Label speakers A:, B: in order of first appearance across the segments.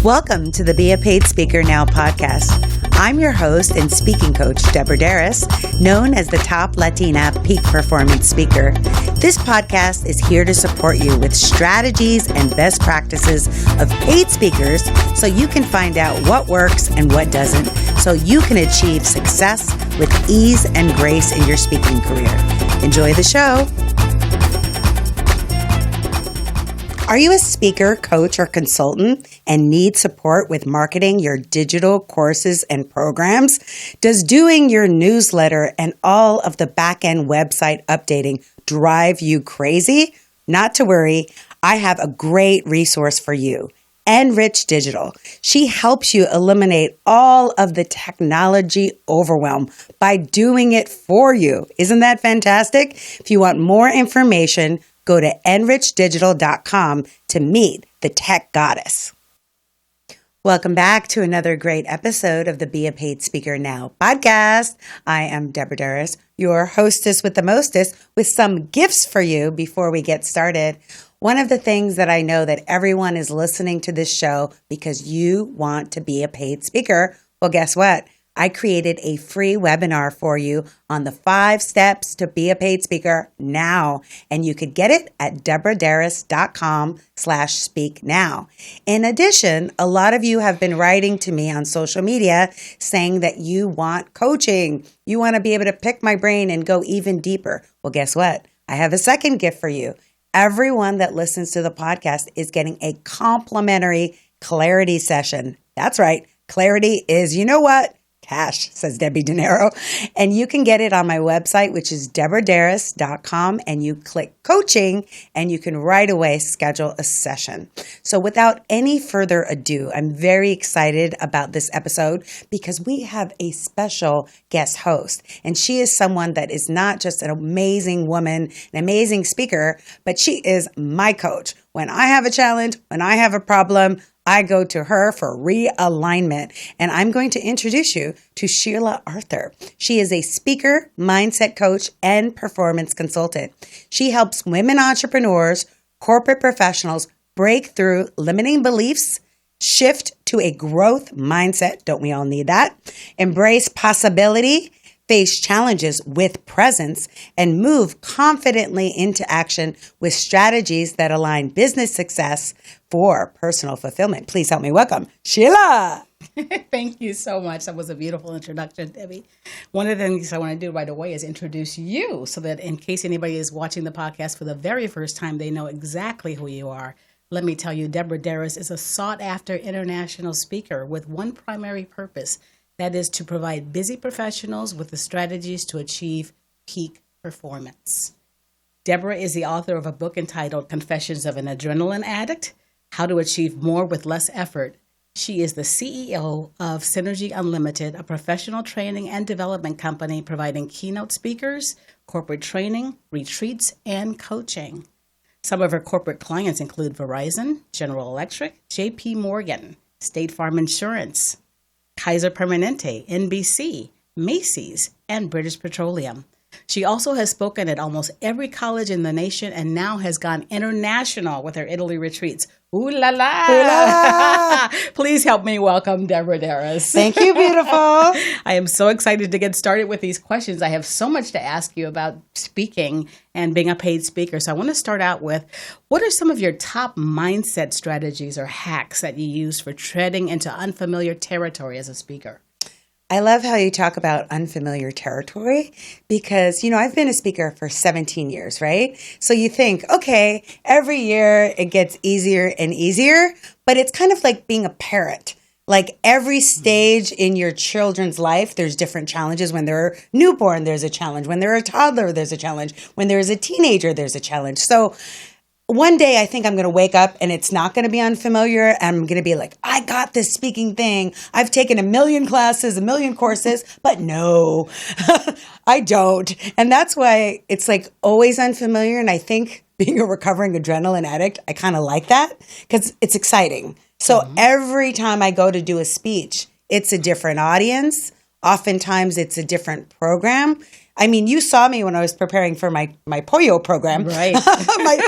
A: Welcome to the Be a Paid Speaker Now podcast. I'm your host and speaking coach, Deborah Deras, known as the top Latina Peak Performance Speaker. This podcast is here to support you with strategies and best practices of paid speakers so you can find out what works and what doesn't, so you can achieve success with ease and grace in your speaking career. Enjoy the show. Are you a speaker, coach, or consultant and need support with marketing your digital courses and programs? Does doing your newsletter and all of the back-end website updating drive you crazy? Not to worry, I have a great resource for you. Enrich Digital. She helps you eliminate all of the technology overwhelm by doing it for you. Isn't that fantastic? If you want more information, go to enrichdigital.com to meet the tech goddess. Welcome back to another great episode of the Be a Paid Speaker Now podcast. I am Deborah Deras, your hostess with the mostest, with some gifts for you before we get started. One of the things that I know that everyone is listening to this show because you want to be a paid speaker. Well, guess what? I created a free webinar for you on the 5 steps to be a paid speaker now. And you could get it at deborahderas.com/speak now. In addition, a lot of you have been writing to me on social media saying that you want coaching. You want to be able to pick my brain and go even deeper. Well, guess what? I have a second gift for you. Everyone that listens to the podcast is getting a complimentary clarity session. That's right. Clarity is, you know what? Cash, says Debbie De Niro. And you can get it on my website, which is deborahderas.com, and you click coaching and you can right away schedule a session. So without any further ado, I'm very excited about this episode because we have a special guest host. And she is someone that is not just an amazing woman, an amazing speaker, but she is my coach. When I have a challenge, when I have a problem, I go to her for realignment, and I'm going to introduce you to Sheila Arthur. She is a speaker, mindset coach, and performance consultant. She helps women entrepreneurs, corporate professionals break through limiting beliefs, shift to a growth mindset. Don't we all need that? Embrace possibility, face challenges with presence, and move confidently into action with strategies that align business success for personal fulfillment. Please help me welcome Sheila.
B: Thank you so much. That was a beautiful introduction, Debbie. One of the things I want to do right away is introduce you so that in case anybody is watching the podcast for the very first time, they know exactly who you are. Let me tell you, Deborah Deras is a sought-after international speaker with one primary purpose. That is to provide busy professionals with the strategies to achieve peak performance. Deborah is the author of a book entitled Confessions of an Adrenaline Addict, How to Achieve More with Less Effort. She is the CEO of Synergy Unlimited, a professional training and development company providing keynote speakers, corporate training, retreats, and coaching. Some of her corporate clients include Verizon, General Electric, JP Morgan, State Farm Insurance, Kaiser Permanente, NBC, Macy's, and British Petroleum. She also has spoken at almost every college in the nation and now has gone international with her Italy retreats. Ooh la la! Ooh la la. Please help me welcome Deborah Deras.
A: Thank you, beautiful.
B: I am so excited to get started with these questions. I have so much to ask you about speaking and being a paid speaker. So I want to start out with, what are some of your top mindset strategies or hacks that you use for treading into unfamiliar territory as a speaker?
A: I love how you talk about unfamiliar territory because, I've been a speaker for 17 years, right? So you think, okay, every year it gets easier and easier, but it's kind of like being a parent. Like every stage in your children's life, there's different challenges. When they're newborn, there's a challenge. When they're a toddler, there's a challenge. When there's a teenager, there's a challenge. So one day I think I'm going to wake up and it's not going to be unfamiliar. And I'm going to be like, I got this speaking thing. I've taken 1 million classes, 1 million courses, but no, I don't. And that's why it's like always unfamiliar. And I think being a recovering adrenaline addict, I kind of like that because it's exciting. So every time I go to do a speech, it's a different audience. Oftentimes it's a different program. I mean, you saw me when I was preparing for my pollo program,
B: Right.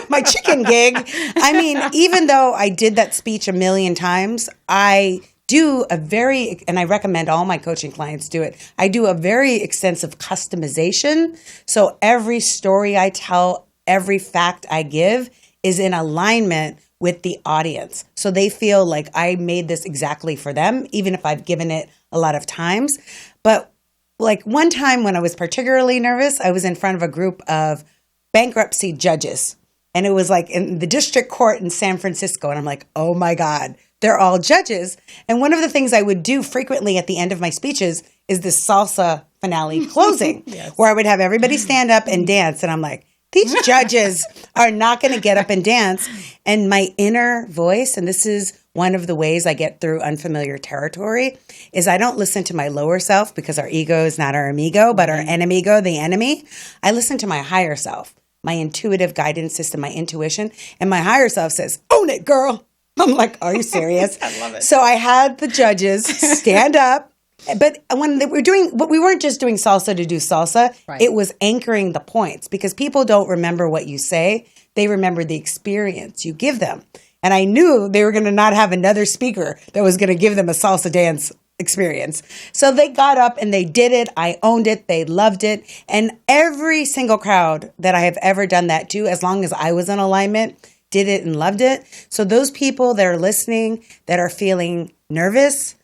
A: my chicken gig. I mean, even though I did that speech a million times, I do and I recommend all my coaching clients do it. I do a very extensive customization. So every story I tell, every fact I give is in alignment with the audience. So they feel like I made this exactly for them, even if I've given it a lot of times. But like one time when I was particularly nervous, I was in front of a group of bankruptcy judges. And it was like in the district court in San Francisco. And I'm like, oh my God, they're all judges. And one of the things I would do frequently at the end of my speeches is this salsa finale closing, where I would have everybody stand up and dance. And I'm like, these judges are not going to get up and dance. And my inner voice, and this is one of the ways I get through unfamiliar territory, is I don't listen to my lower self because our ego is not our amigo, but our enemigo, the enemy. I listen to my higher self, my intuitive guidance system, my intuition. And my higher self says, own it, girl. I'm like, are you serious?
B: I love it.
A: So I had the judges stand up. But when we weren't just doing salsa to do salsa. Right. It was anchoring the points, because people don't remember what you say. They remember the experience you give them. And I knew they were going to not have another speaker that was going to give them a salsa dance experience. So they got up and they did it. I owned it. They loved it. And every single crowd that I have ever done that to, as long as I was in alignment, did it and loved it. So those people that are listening, that are feeling nervous,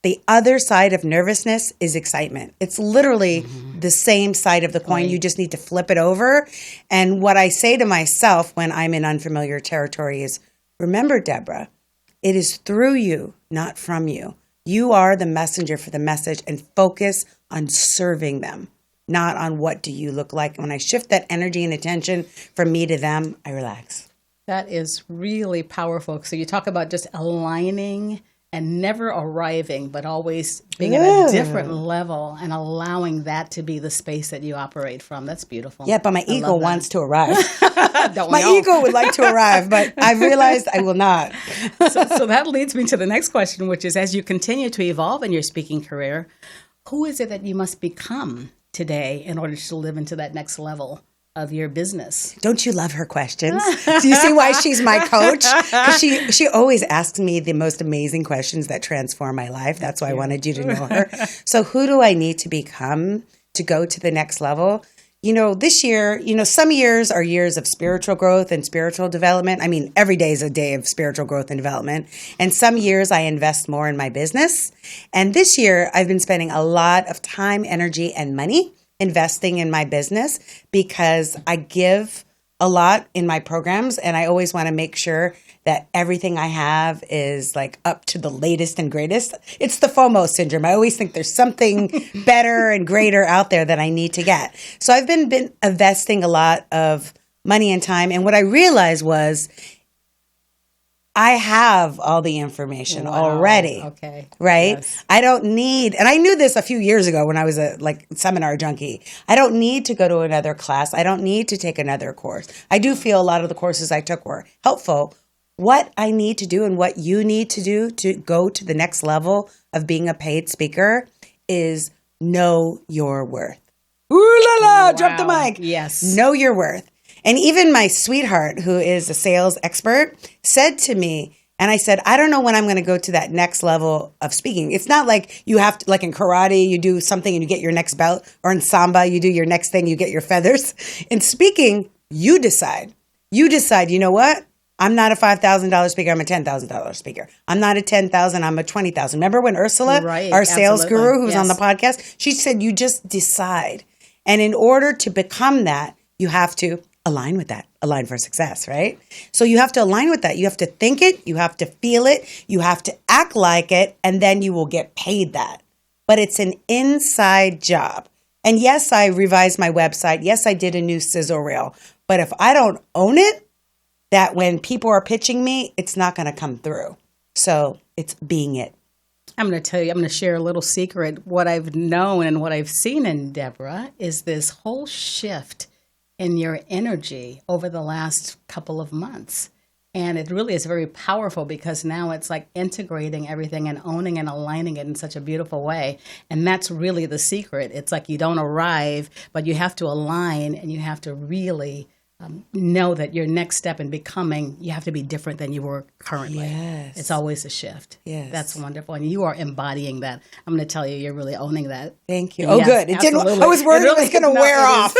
A: the other side of nervousness is excitement. It's literally the same side of the coin. Right. You just need to flip it over. And what I say to myself when I'm in unfamiliar territory is, remember, Deborah, it is through you, not from you. You are the messenger for the message, and focus on serving them, not on what do you look like. When I shift that energy and attention from me to them, I relax.
B: That is really powerful. So you talk about just aligning and never arriving, but always being at a different level and allowing that to be the space that you operate from. That's beautiful.
A: Yeah, but my ego wants to arrive.
B: My
A: ego would like to arrive, but I've realized I will not.
B: So that leads me to the next question, which is, as you continue to evolve in your speaking career, who is it that you must become today in order to live into that next level of your business?
A: Don't you love her questions? Do you see why she's my coach? Because she always asks me the most amazing questions that transform my life. That's why I wanted you to know her. So who do I need to become to go to the next level? You know, this year, some years are years of spiritual growth and spiritual development. I mean, every day is a day of spiritual growth and development. And some years I invest more in my business. And this year I've been spending a lot of time, energy, and money investing in my business, because I give a lot in my programs, and I always want to make sure that everything I have is like up to the latest and greatest. It's the FOMO syndrome. I always think there's something better and greater out there that I need to get. So I've been investing a lot of money and time. And what I realized was I have all the information already.
B: Okay.
A: Right?
B: Yes.
A: I don't need, and I knew this a few years ago when I was a seminar junkie. I don't need to go to another class. I don't need to take another course. I do feel a lot of the courses I took were helpful. What I need to do and what you need to do to go to the next level of being a paid speaker is know your worth. Ooh la la,
B: Wow.
A: drop the mic.
B: Yes.
A: Know your worth. And even my sweetheart, who is a sales expert, said to me, and I said, I don't know when I'm going to go to that next level of speaking. It's not like you have to, like in karate, you do something and you get your next belt, or in samba, you do your next thing, you get your feathers. In speaking, you decide. You decide, you know what? I'm not a $5,000 speaker. I'm a $10,000 speaker. I'm not a $10,000. I'm a $20,000. Remember when Ursula, our sales guru, who was on the podcast, she said, you just decide. And in order to become that, you have to align with that, align for success, right? So you have to align with that. You have to think it, you have to feel it, you have to act like it, and then you will get paid that. But it's an inside job. And yes, I revised my website. Yes, I did a new sizzle reel. But if I don't own it, that when people are pitching me, it's not going to come through. So it's being it.
B: I'm going to tell you, I'm going to share a little secret. What I've known and what I've seen in Deborah is this whole shift in your energy over the last couple of months. And it really is very powerful because now it's like integrating everything and owning and aligning it in such a beautiful way. And that's really the secret. It's like you don't arrive, but you have to align and you have to really know that your next step in becoming, you have to be different than you were currently.
A: Yes.
B: It's always a shift.
A: Yes.
B: That's wonderful. And you are embodying that. I'm going to tell you, you're really owning that.
A: Thank you. Oh,
B: Yes,
A: good. It didn't.
B: absolutely.
A: I was worried it was going to wear off.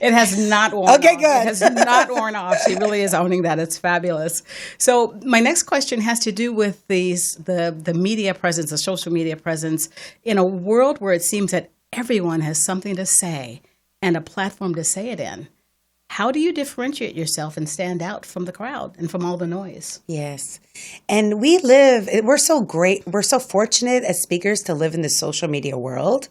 B: It has not worn
A: Okay,
B: off.
A: good.
B: It has not worn off. She really is owning that. It's fabulous. So my next question has to do with the media presence, the social media presence, in a world where it seems that everyone has something to say and a platform to say it in. How do you differentiate yourself and stand out from the crowd and from all the noise?
A: Yes. And we're so fortunate as speakers to live in the social media world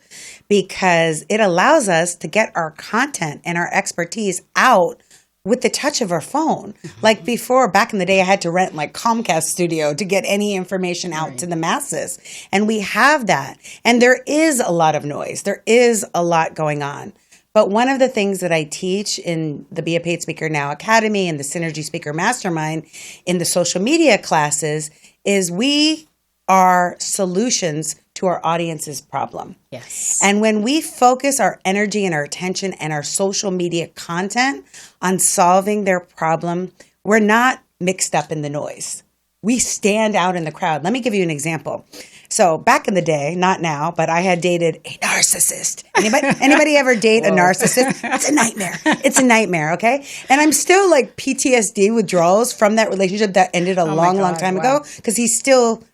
A: because it allows us to get our content and our expertise out with the touch of our phone. Like before, back in the day, I had to rent like Comcast Studio to get any information out to the masses. And we have that. And there is a lot of noise. There is a lot going on. But one of the things that I teach in the Be a Paid Speaker Now Academy and the Synergy Speaker Mastermind in the social media classes is we are solutions to our audience's problem.
B: Yes.
A: And when we focus our energy and our attention and our social media content on solving their problem, we're not mixed up in the noise. We stand out in the crowd. Let me give you an example. So back in the day, not now, but I had dated a narcissist. Anybody ever date a narcissist? It's a nightmare. It's a nightmare, okay? And I'm still like PTSD withdrawals from that relationship that ended a long time ago because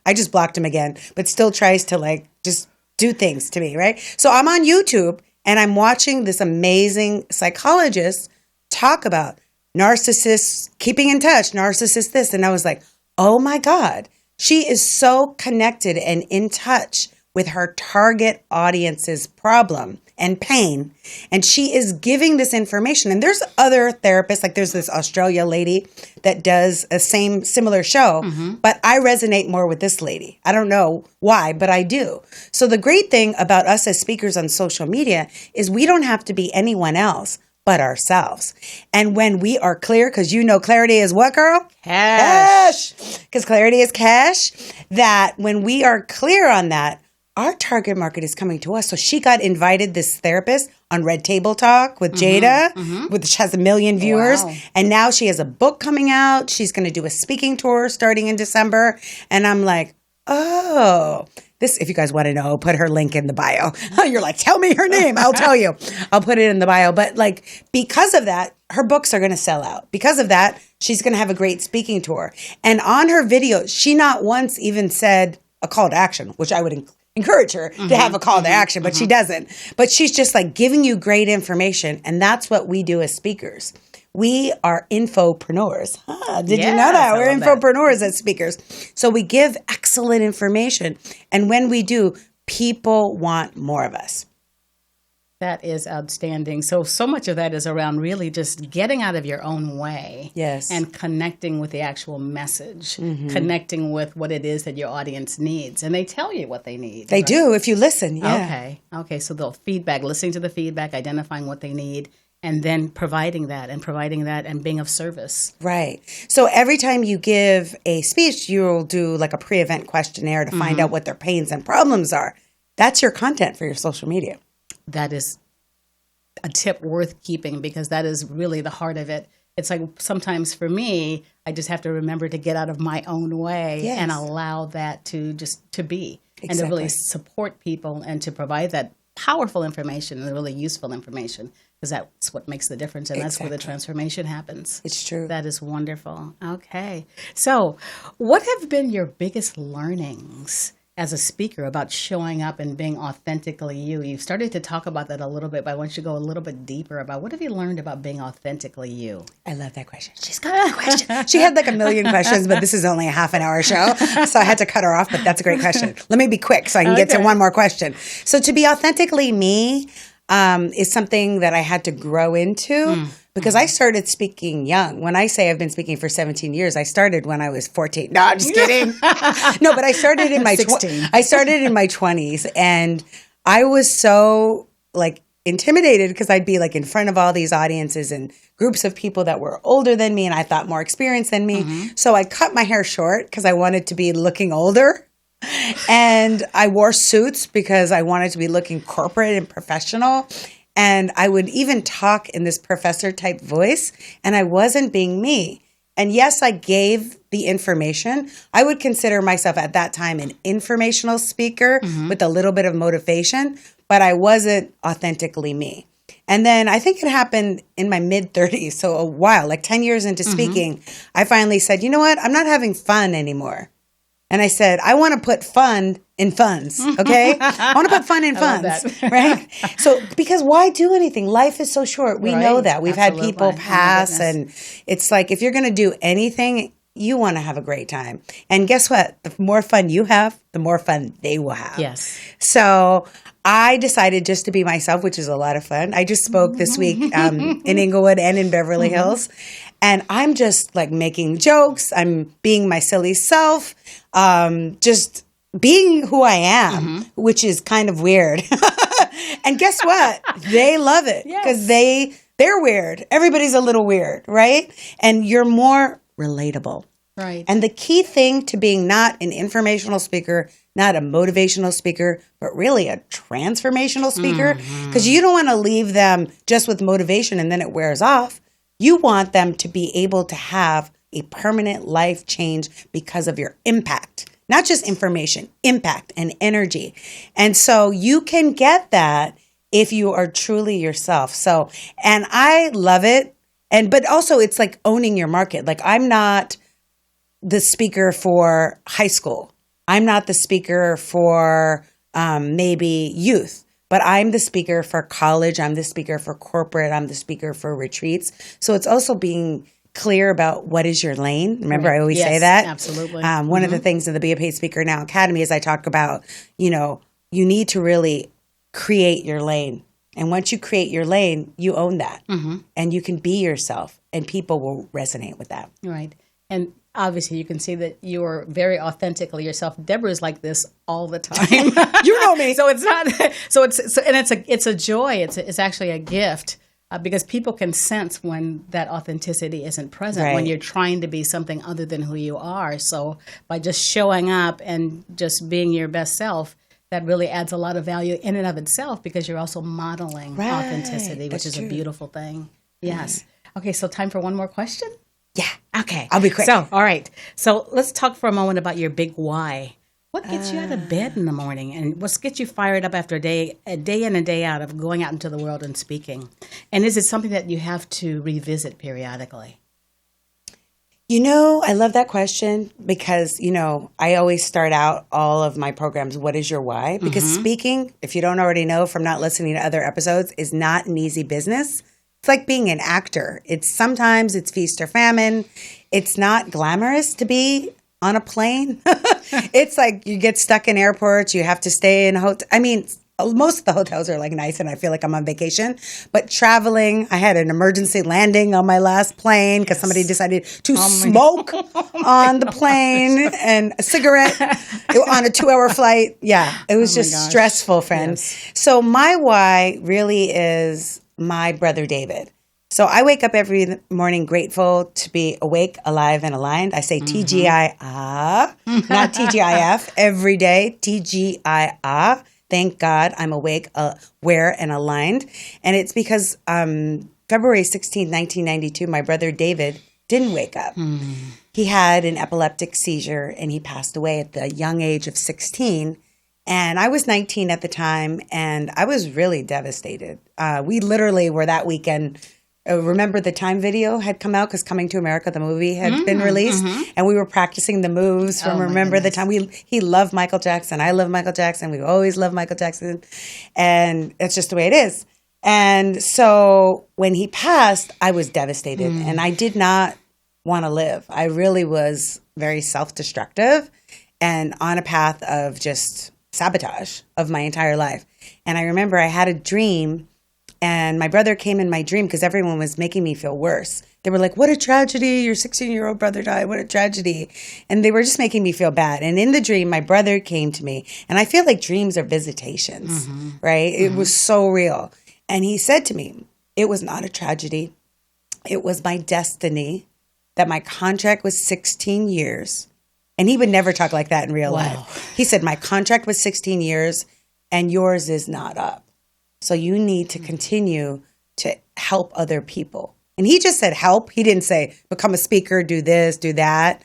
A: I just blocked him again, but still tries to like just do things to me, right? So I'm on YouTube and I'm watching this amazing psychologist talk about narcissists, keeping in touch, narcissist this. And I was like, oh my God. She is so connected and in touch with her target audience's problem and pain. And she is giving this information. And there's other therapists, like there's this Australia lady that does a similar show, but I resonate more with this lady. I don't know why, but I do. So the great thing about us as speakers on social media is we don't have to be anyone else but ourselves. And when we are clear, because you know clarity is what, girl?
B: Cash.
A: Because clarity is cash. That when we are clear on that, our target market is coming to us. So she got invited, this therapist, on Red Table Talk with Jada, which has 1 million viewers.
B: Wow.
A: And now she has a book coming out. She's going to do a speaking tour starting in December. And I'm like, oh, this, if you guys want to know, put her link in the bio. You're like, tell me her name. I'll tell you. I'll put it in the bio. But like, because of that, her books are going to sell out. Because of that, she's going to have a great speaking tour. And on her video, she not once even said a call to action, which I would encourage her to have a call to action, but she doesn't. But she's just like giving you great information. And that's what we do as speakers. We are infopreneurs. Did you know that? We're infopreneurs as speakers. So we give excellent information. And when we do, people want more of us.
B: That is outstanding. So much of that is around really just getting out of your own way.
A: Yes.
B: And connecting with the actual message, connecting with what it is that your audience needs. And they tell you what they need.
A: They do if you listen. Yeah.
B: Okay. So they'll listening to the feedback, identifying what they need, and then providing that and being of service.
A: Right. So every time you give a speech, you'll do like a pre-event questionnaire to find out what their pains and problems are. That's your content for your social media.
B: That is a tip worth keeping because that is really the heart of it. It's like sometimes for me, I just have to remember to get out of my own way and allow that to be and to really support people and to provide that powerful information and really useful information because that's what makes the difference and that's where the transformation happens.
A: It's true.
B: That is wonderful. Okay. So what have been your biggest learnings as a speaker about showing up and being authentically you? You've started to talk about that a little bit, but I want you to go a little bit deeper about what have you learned about being authentically you?
A: I love that question. She's got that question. She had like 1 million questions, but this is only a half-an-hour show, so I had to cut her off, but that's a great question. Let me be quick so I can get to one more question. So to be authentically me is something that I had to grow into because I started speaking young. When I say I've been speaking for 17 years, I started when I was 14. No, I'm just kidding. No, but I started in my
B: 16.
A: I started in my 20s, and I was so like intimidated because I'd be like in front of all these audiences and groups of people that were older than me and I thought more experienced than me. So I cut my hair short because I wanted to be looking older. And I wore suits because I wanted to be looking corporate and professional. And I would even talk in this professor type voice, and I wasn't being me. And yes, I gave the information. I would consider myself at that time an informational speaker with a little bit of motivation, but I wasn't authentically me. And then I think it happened in my mid-30s, so a while, like 10 years into speaking, I finally said, you know what? I'm not having fun anymore. And I said, I want to put fun in funds, okay? I want to put fun in funds, right? So, because why do anything? Life is so short. We know that. We've had people pass, and it's like, if you're going to do anything, you want to have a great time. And guess what? The more fun you have, the more fun they will have.
B: Yes.
A: So I decided just to be myself, which is a lot of fun. I just spoke this week in Inglewood and in Beverly Hills. And I'm just like making jokes. I'm being my silly self, just being who I am, which is kind of weird. And guess what? They love it because they're weird. Everybody's a little weird, right? And you're more relatable.
B: Right.
A: And the key thing to being not an informational speaker, not a motivational speaker, but really a transformational speaker, because you don't want to leave them just with motivation and then it wears off. You want them to be able to have a permanent life change because of your impact, not just information, impact and energy. And so you can get that if you are truly yourself. So, and I love it. But also it's like owning your market. Like I'm not the speaker for high school. I'm not the speaker for maybe youth. But I'm the speaker for college. I'm the speaker for corporate. I'm the speaker for retreats. So it's also being clear about what is your lane. Remember, I always say that.
B: Absolutely.
A: One of the things in the Be a Paid Speaker Now Academy is I talk about, you need to really create your lane. And once you create your lane, you own that. And you can be yourself. And people will resonate with that.
B: Right. And obviously, you can see that you are very authentically yourself. Deborah is like this all the time.
A: You know me,
B: so it's not. It's a joy. It's actually a gift because people can sense when that authenticity isn't present. When you're trying to be something other than who you are. So by just showing up and just being your best self, that really adds a lot of value in and of itself because you're also modeling authenticity, which is a beautiful thing. Yes. Okay. So time for one more question.
A: Yeah.
B: Okay.
A: I'll be quick.
B: So, all right. So let's talk for a moment about your big why. What gets you out of bed in the morning and what gets you fired up after a day in and day out of going out into the world and speaking? And is it something that you have to revisit periodically?
A: I love that question because, I always start out all of my programs, what is your why? Because speaking, if you don't already know from not listening to other episodes, is not an easy business. It's like being an actor. Sometimes it's feast or famine. It's not glamorous to be on a plane. It's like you get stuck in airports. You have to stay in a hotel. I mean, most of the hotels are like nice and I feel like I'm on vacation. But traveling, I had an emergency landing on my last plane because somebody decided to smoke on the plane and a cigarette on a 2-hour flight. Yeah, it was just stressful, friends. Yes. So my why really is my brother David. So I wake up every morning grateful to be awake, alive, and aligned. I say TGIA, not TGIF, every day, TGIA. Thank God I'm awake, aware, and aligned. And it's because February 16, 1992, my brother David didn't wake up. He had an epileptic seizure, and he passed away at the young age of 16. And I was 19 at the time, and I was really devastated. We literally were that weekend. Remember the Time video had come out because Coming to America, the movie, had been released. And we were practicing the moves from Remember the Time. He loved Michael Jackson. I love Michael Jackson. We always loved Michael Jackson. And it's just the way it is. And so when he passed, I was devastated. And I did not want to live. I really was very self-destructive and on a path of just sabotage of my entire life. And I remember I had a dream. And my brother came in my dream because everyone was making me feel worse. They were like, what a tragedy. Your 16-year-old brother died. What a tragedy. And they were just making me feel bad. And in the dream, my brother came to me. And I feel like dreams are visitations, right? It was so real. And he said to me, it was not a tragedy. It was my destiny that my contract was 16 years. And he would never talk like that in real life. He said, my contract was 16 years and yours is not up. So you need to continue to help other people. And he just said help. He didn't say become a speaker, do this, do that.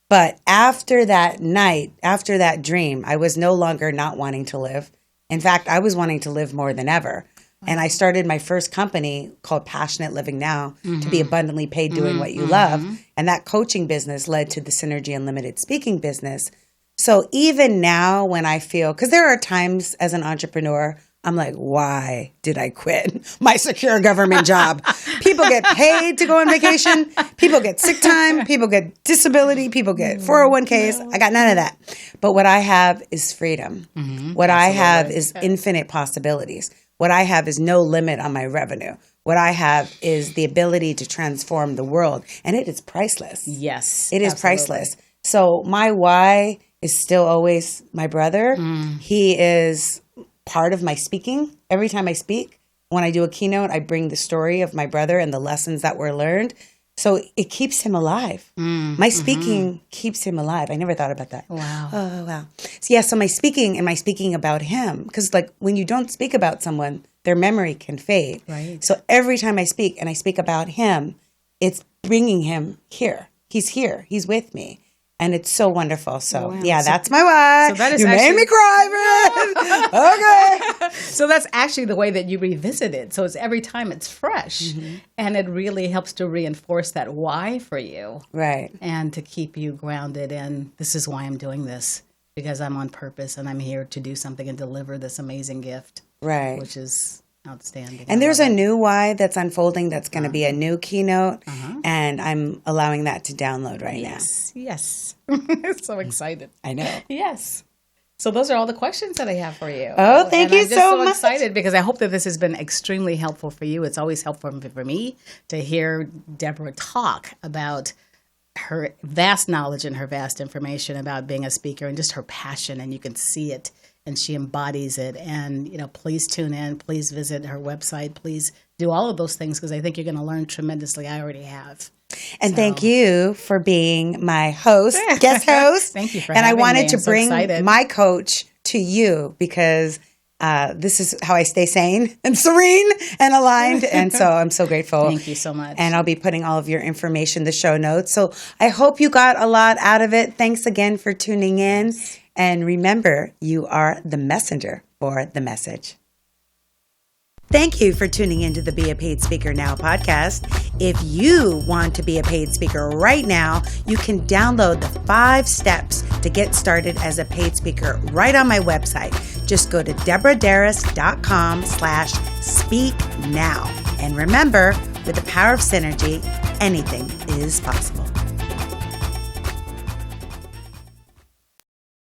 A: But after that night, after that dream, I was no longer not wanting to live. In fact, I was wanting to live more than ever. And I started my first company called Passionate Living Now to be abundantly paid doing what you love. And that coaching business led to the Synergy Unlimited speaking business. So even now when I feel, because there are times as an entrepreneur, I'm like, why did I quit my secure government job? People get paid to go on vacation. People get sick time. People get disability. People get 401ks. I got none of that. But what I have is freedom. What I have is infinite possibilities. What I have is no limit on my revenue. What I have is the ability to transform the world. And it is priceless.
B: Yes.
A: It is priceless. So my why is still always my brother. He is part of my speaking. Every time I speak, when I do a keynote, I bring the story of my brother and the lessons that were learned. So it keeps him alive. My speaking keeps him alive. I never thought about that.
B: Wow.
A: Oh, wow. So yeah, so my speaking about him, because like when you don't speak about someone, their memory can fade.
B: Right.
A: So every time I speak and I speak about him, it's bringing him here. He's here. He's with me. And it's so wonderful. So, yeah, that's my why.
B: So that is
A: you
B: actually,
A: made me cry, man. Okay.
B: So that's actually the way that you revisit it. So it's every time it's fresh. And it really helps to reinforce that why for you.
A: Right.
B: And to keep you grounded in, this is why I'm doing this. Because I'm on purpose and I'm here to do something and deliver this amazing gift.
A: Right.
B: Which is outstanding.
A: And there's a new why that's unfolding that's going to be a new keynote. And I'm allowing that to download right now.
B: Yes. So excited.
A: I know.
B: Yes. So those are all the questions that I have for you.
A: Oh, thank you
B: I'm just
A: so much.
B: Excited because I hope that this has been extremely helpful for you. It's always helpful for me to hear Deborah talk about her vast knowledge and her vast information about being a speaker and just her passion, and you can see it and she embodies it. And, you know, please tune in, please visit her website, please do all of those things because I think you're going to learn tremendously. I already have.
A: And thank you for being my host, guest host.
B: Thank you for
A: having me. And I wanted to
B: I'm so
A: bring
B: excited.
A: my coach to you because this is how I stay sane and serene and aligned. And so I'm so grateful.
B: Thank you so much.
A: And I'll be putting all of your information in the show notes. So I hope you got a lot out of it. Thanks again for tuning in. And remember, you are the messenger for the message. Thank you for tuning into the Be a Paid Speaker Now podcast. If you want to be a paid speaker right now, you can download the 5 steps to get started as a paid speaker right on my website. Just go to deborahderas.com/speak now. And remember, with the power of synergy, anything is possible.